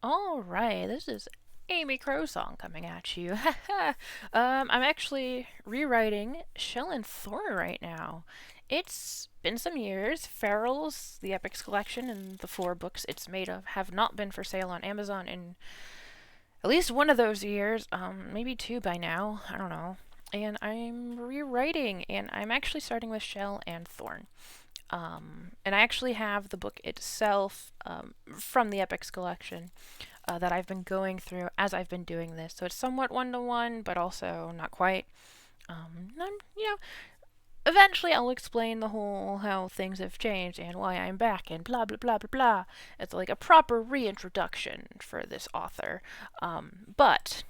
All right, this is Amy Crowsong coming at you. I'm actually rewriting Shell and Thorn right now. It's been some years. FERALS, the Epics collection, and the four books it's made of have not been for sale on Amazon in at least one of those years, maybe two by now. I don't know. And I'm rewriting, and I'm actually starting with Shell and Thorn. And I actually have the book itself from the Epics collection that I've been going through as I've been doing this. So it's somewhat one to one, but also not quite. You know, eventually I'll explain the whole how things have changed and why I'm back and blah blah blah blah blah. It's like a proper reintroduction for this author. But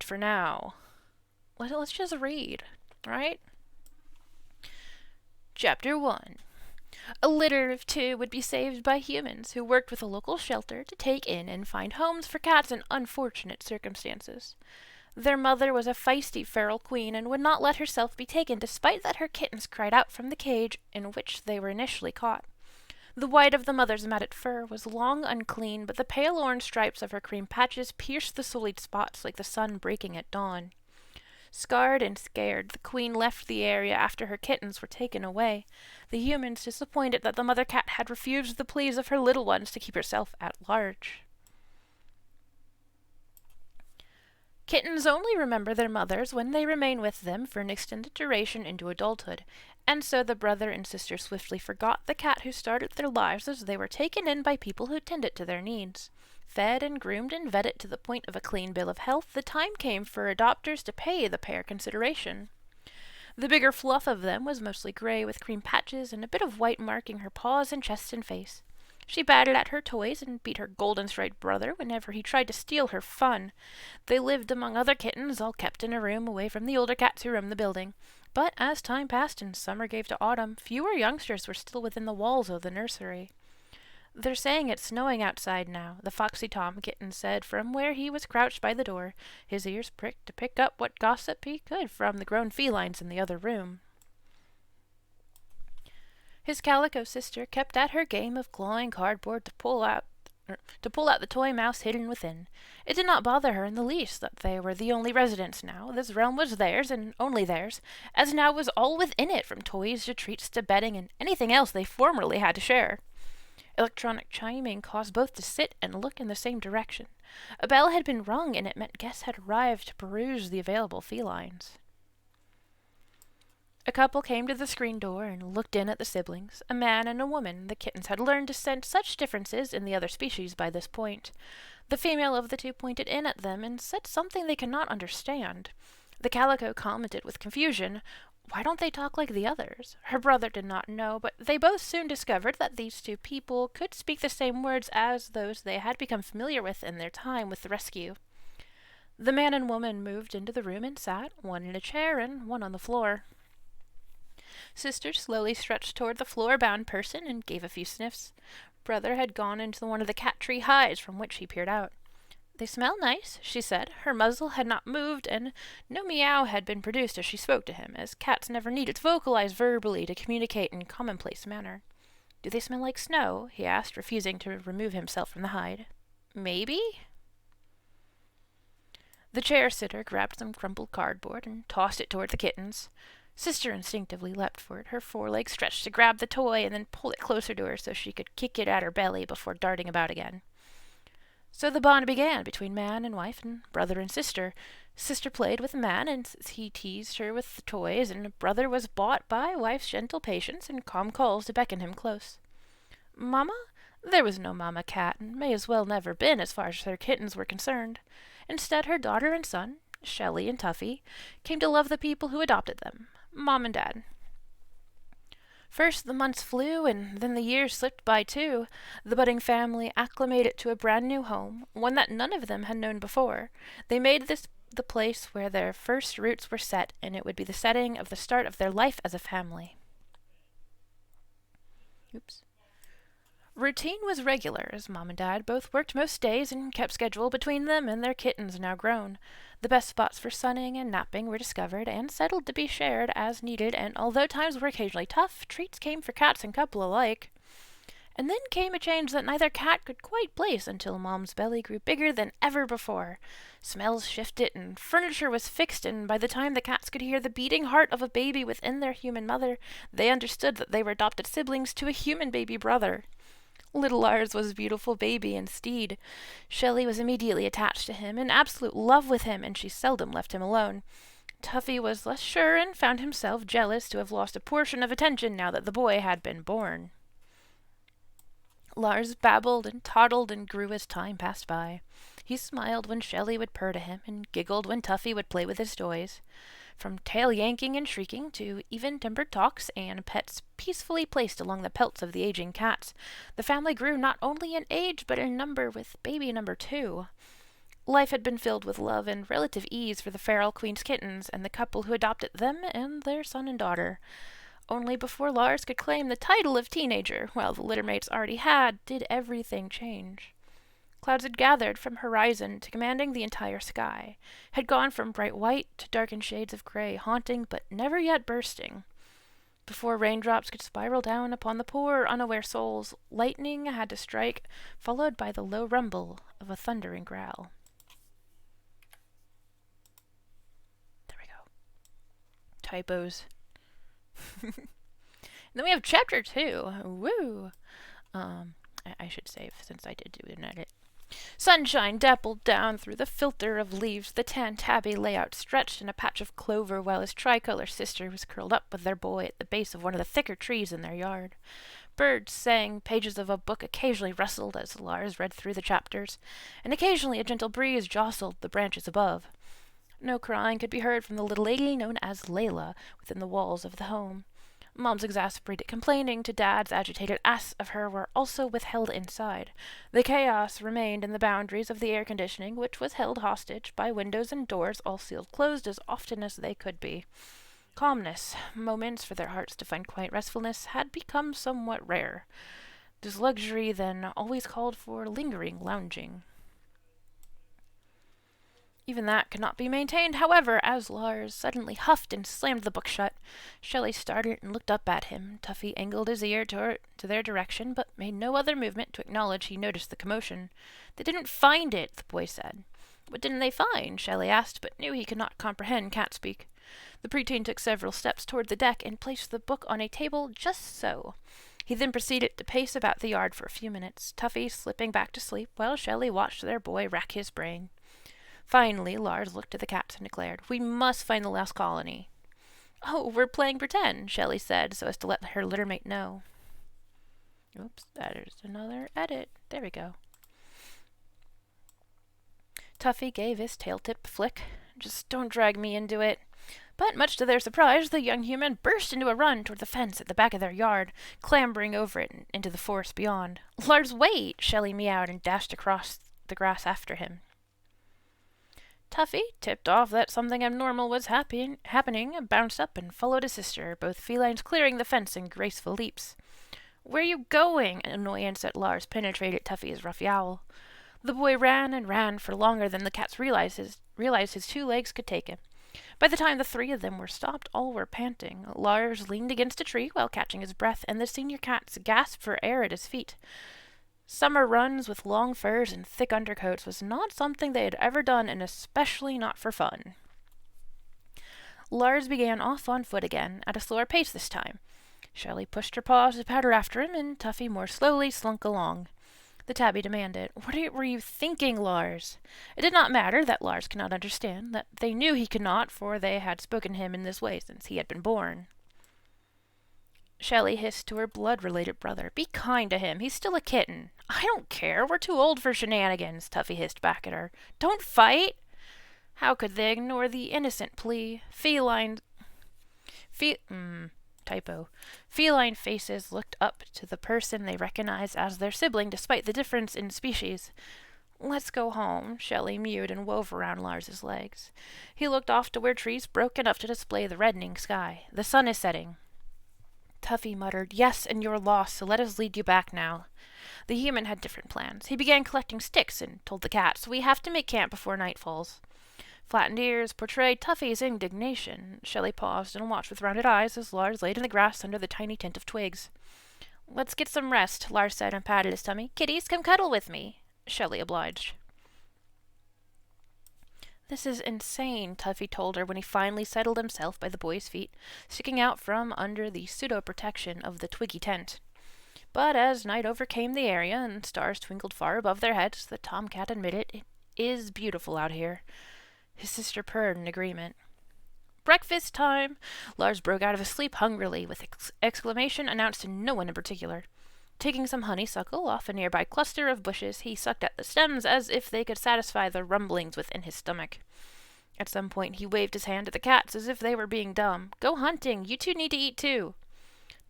for now, let's just read, right? Chapter 1. A litter of two would be saved by humans who worked with a local shelter to take in and find homes for cats in unfortunate circumstances. Their mother was a feisty feral queen and would not let herself be taken despite that her kittens cried out from the cage in which they were initially caught. The white of the mother's matted fur was long unclean, but the pale orange stripes of her cream patches pierced the sullied spots like the sun breaking at dawn. Scarred and scared, the queen left the area after her kittens were taken away, the humans disappointed that the mother cat had refused the pleas of her little ones to keep herself at large. Kittens only remember their mothers when they remain with them for an extended duration into adulthood, and so the brother and sister swiftly forgot the cat who started their lives as they were taken in by people who tended to their needs. Fed and groomed and vetted to the point of a clean bill of health, the time came for adopters to pay the pair consideration. The bigger fluff of them was mostly gray with cream patches and a bit of white marking her paws and chest and face. She batted at her toys and beat her golden-striped brother whenever he tried to steal her fun. They lived among other kittens, all kept in a room away from the older cats who roamed the building. But as time passed and summer gave to autumn, fewer youngsters were still within the walls of the nursery. "They're saying it's snowing outside now," the Foxy Tom kitten said from where he was crouched by the door, his ears pricked to pick up what gossip he could from the grown felines in the other room. His calico sister kept at her game of clawing cardboard to pull out the toy mouse hidden within. It did not bother her in the least that they were the only residents now. This realm was theirs, and only theirs, as now was all within it, from toys to treats to bedding and anything else they formerly had to share. Electronic chiming caused both to sit and look in the same direction. A bell had been rung, and it meant guests had arrived to peruse the available felines. A couple came to the screen door and looked in at the siblings, a man and a woman. The kittens had learned to sense such differences in the other species by this point. The female of the two pointed in at them and said something they could not understand. The calico commented with confusion, "Why don't they talk like the others?" Her brother did not know, but they both soon discovered that these two people could speak the same words as those they had become familiar with in their time with the rescue. The man and woman moved into the room and sat, one in a chair and one on the floor. Sister slowly stretched toward the floor-bound person and gave a few sniffs. Brother had gone into one of the cat-tree hides from which he peered out. "They smell nice," she said. Her muzzle had not moved, and no meow had been produced as she spoke to him, as cats never needed to vocalize verbally to communicate in commonplace manner. "Do they smell like snow?" he asked, refusing to remove himself from the hide. "Maybe?" The chair-sitter grabbed some crumpled cardboard and tossed it toward the kittens. Sister instinctively leapt for it, her forelegs stretched to grab the toy and then pull it closer to her so she could kick it at her belly before darting about again. So the bond began between man and wife and brother and sister. Sister played with man, and he teased her with the toys, and brother was bought by wife's gentle patience and calm calls to beckon him close. Mama? There was no mama cat, and may as well never been as far as her kittens were concerned. Instead, her daughter and son, Shelley and Tuffy, came to love the people who adopted them, Mom and Dad. First the months flew, and then the years slipped by too. The budding family acclimated to a brand new home, one that none of them had known before. They made this the place where their first roots were set, and it would be the setting of the start of their life as a family. Oops. Routine was regular, as Mom and Dad both worked most days and kept schedule between them and their kittens now grown. The best spots for sunning and napping were discovered and settled to be shared as needed, and although times were occasionally tough, treats came for cats and couple alike. And then came a change that neither cat could quite place until Mom's belly grew bigger than ever before. Smells shifted and furniture was fixed, and by the time the cats could hear the beating heart of a baby within their human mother, they understood that they were adopted siblings to a human baby brother. Little Lars was a beautiful baby indeed. Shelley was immediately attached to him, in absolute love with him, and she seldom left him alone. Tuffy was less sure and found himself jealous to have lost a portion of attention now that the boy had been born. Lars babbled and toddled and grew as time passed by. He smiled when Shelley would purr to him, and giggled when Tuffy would play with his toys. From tail yanking and shrieking to even-tempered talks and pets peacefully placed along the pelts of the aging cats, the family grew not only in age but in number, with baby number 2. Life had been filled with love and relative ease for the feral queen's kittens and the couple who adopted them and their son and daughter. Only before Lars could claim the title of teenager, while the littermates already had, did everything change. Clouds had gathered from horizon to commanding the entire sky, had gone from bright white to darkened shades of gray, haunting but never yet bursting. Before raindrops could spiral down upon the poor, unaware souls, lightning had to strike, followed by the low rumble of a thundering growl. There we go. Typos. Then we have chapter 2. Woo! I should save since I did do an edit. Sunshine dappled down through the filter of leaves. The tan tabby lay outstretched in a patch of clover, while his tricolor sister was curled up with their boy at the base of one of the thicker trees in their yard. Birds sang, pages of a book occasionally rustled as Lars read through the chapters, and occasionally a gentle breeze jostled the branches above. No crying could be heard from the little lady known as Layla within the walls of the home. Mom's exasperated complaining to Dad's agitated ask of her were also withheld inside. The chaos remained in the boundaries of the air conditioning, which was held hostage by windows and doors all sealed closed as often as they could be. Calmness, moments for their hearts to find quiet restfulness, had become somewhat rare. This luxury then always called for lingering lounging. Even that could not be maintained, however, as Lars suddenly huffed and slammed the book shut. Shelley started and looked up at him. Tuffy angled his ear to their direction, but made no other movement to acknowledge he noticed the commotion. They didn't find it, the boy said. What didn't they find? Shelley asked, but knew he could not comprehend cat speak. The preteen took several steps toward the deck and placed the book on a table just so. He then proceeded to pace about the yard for a few minutes, Tuffy slipping back to sleep, while Shelley watched their boy rack his brain. Finally, Lars looked at the cats and declared, "We must find the lost colony." "Oh, we're playing pretend," Shelley said, so as to let her littermate know. Oops, that is another edit. There we go. Tuffy gave his tail-tip flick. "Just don't drag me into it." But much to their surprise, the young human burst into a run toward the fence at the back of their yard, clambering over it and into the forest beyond. "Lars, wait!" Shelley meowed and dashed across the grass after him. Tuffy, tipped off that something abnormal was happening, bounced up and followed his sister, both felines clearing the fence in graceful leaps. "Where are you going?" Annoyance at Lars penetrated Tuffy's rough yowl. The boy ran and ran for longer than the cats realized his 2 legs could take him. By the time the 3 of them were stopped, all were panting. Lars leaned against a tree while catching his breath, and the senior cats gasped for air at his feet. Summer runs with long furs and thick undercoats was not something they had ever done, and especially not for fun. Lars began off on foot again, at a slower pace this time. Shelley pushed her paws to patter after him, and Tuffy more slowly slunk along. The tabby demanded, "What were you thinking, Lars?" It did not matter that Lars could not understand, that they knew he could not, for they had spoken to him in this way since he had been born. Shelley hissed to her blood-related brother, "Be kind to him. He's still a kitten." "I don't care. We're too old for shenanigans," Tuffy hissed back at her. "Don't fight!" How could they ignore the innocent plea? Feline faces looked up to the person they recognized as their sibling despite the difference in species. "Let's go home," Shelley mewed and wove around Lars's legs. He looked off to where trees broke enough to display the reddening sky. "The sun is setting." Tuffy muttered, "Yes, and you're lost, so let us lead you back now." The human had different plans. He began collecting sticks and told the cats, "We have to make camp before night falls." Flattened ears portrayed Tuffy's indignation. Shelley paused and watched with rounded eyes as Lars laid in the grass under the tiny tent of twigs. Let's get some rest, Lars said and patted his tummy. Kitties, come cuddle with me. Shelley obliged. This is insane, Tuffy told her when he finally settled himself by the boy's feet, sticking out from under the pseudo-protection of the twiggy tent. But as night overcame the area and stars twinkled far above their heads, the tomcat admitted it is beautiful out here. His sister purred in agreement. Breakfast time! Lars broke out of his sleep hungrily, with exclamation announced to no one in particular. Taking some honeysuckle off a nearby cluster of bushes, he sucked at the stems as if they could satisfy the rumblings within his stomach. At some point, he waved his hand at the cats as if they were being dumb. Go hunting! You two need to eat too!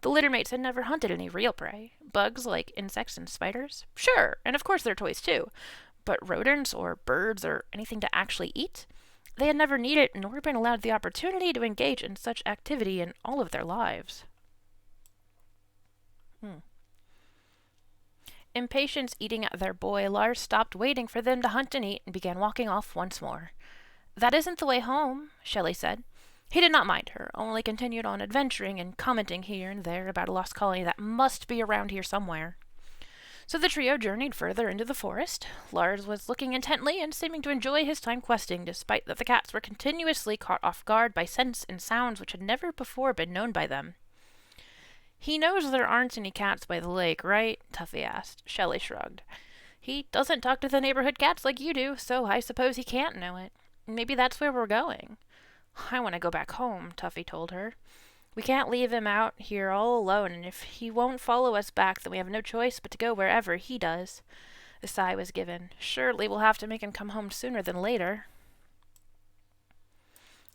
The littermates had never hunted any real prey. Bugs like insects and spiders? Sure, and of course they're toys too. But rodents or birds or anything to actually eat? They had never needed nor been allowed the opportunity to engage in such activity in all of their lives. Impatience eating at their boy, Lars stopped waiting for them to hunt and eat and began walking off once more. That isn't the way home, Shelley said. He did not mind her, only continued on adventuring and commenting here and there about a lost colony that must be around here somewhere. So the trio journeyed further into the forest. Lars was looking intently and seeming to enjoy his time questing, despite that the cats were continuously caught off guard by scents and sounds which had never before been known by them. He knows there aren't any cats by the lake, right? Tuffy asked. Shelley shrugged. He doesn't talk to the neighborhood cats like you do, so I suppose he can't know it. Maybe that's where we're going. I want to go back home, Tuffy told her. We can't leave him out here all alone, and if he won't follow us back, then we have no choice but to go wherever he does. A sigh was given. Surely we'll have to make him come home sooner than later.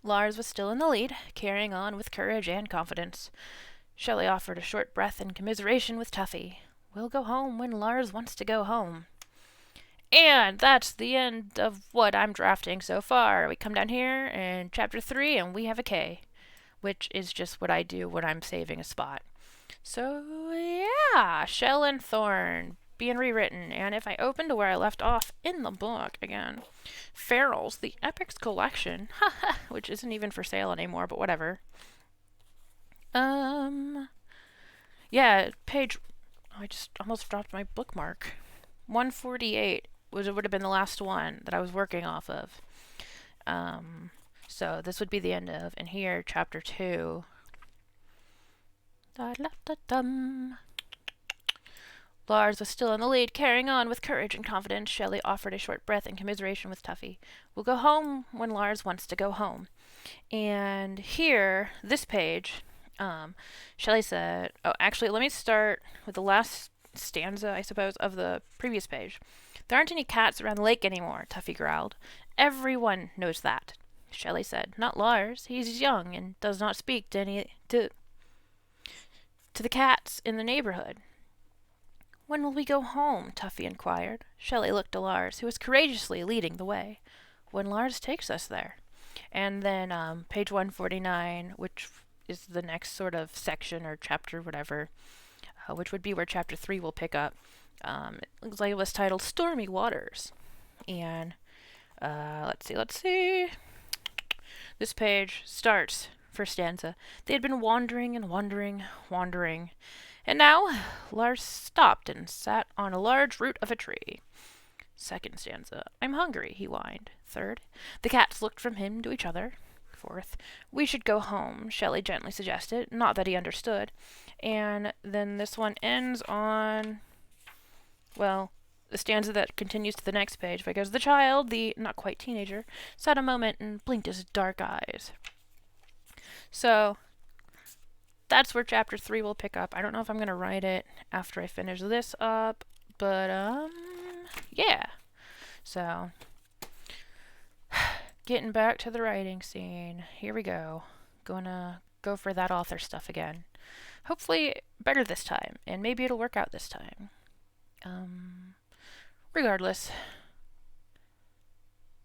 Lars was still in the lead, carrying on with courage and confidence. Shelley offered a short breath in commiseration with Tuffy. We'll go home when Lars wants to go home. And that's the end of what I'm drafting so far. We come down here in Chapter 3 and we have a K, which is just what I do when I'm saving a spot. So, yeah, Shell and Thorn being rewritten. And if I open to where I left off in the book again, FERALS, the Epics Collection, which isn't even for sale anymore, but whatever. Yeah, page... I just almost dropped my bookmark. 148 would have been the last one that I was working off of. So this would be the end of, and here, chapter 2. Lars was still in the lead, carrying on with courage and confidence. Shelley offered a short breath in commiseration with Tuffy. We'll go home when Lars wants to go home. And here, this page... Shelley said, oh, actually, let me start with the last stanza, I suppose, of the previous page. There aren't any cats around the lake anymore, Tuffy growled. Everyone knows that, Shelley said. Not Lars. He's young and does not speak to the cats in the neighborhood. When will we go home? Tuffy inquired. Shelley looked to Lars, who was courageously leading the way. When Lars takes us there. And then page 149, which is the next sort of section or chapter, whatever, which would be where chapter 3 will pick up. It looks like it was titled Stormy Waters. And let's see. This page starts, first stanza. They had been wandering and wandering, and now Lars stopped and sat on a large root of a tree. Second stanza. I'm hungry, he whined. Third. The cats looked from him to each other. Fourth. We should go home, Shelley gently suggested, not that he understood. And then this one ends on, well, the stanza that continues to the next page, because the child, the not quite teenager, sat a moment and blinked his dark eyes. So, that's where chapter 3 will pick up. I don't know if I'm going to write it after I finish this up, but, yeah. So... getting back to the writing scene. Here we go. Gonna go for that author stuff again. Hopefully better this time, and maybe it'll work out this time. Regardless.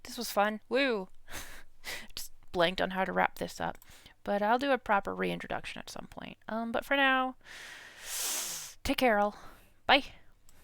This was fun. Woo! Just blanked on how to wrap this up. But I'll do a proper reintroduction at some point. But for now, take care all. Bye!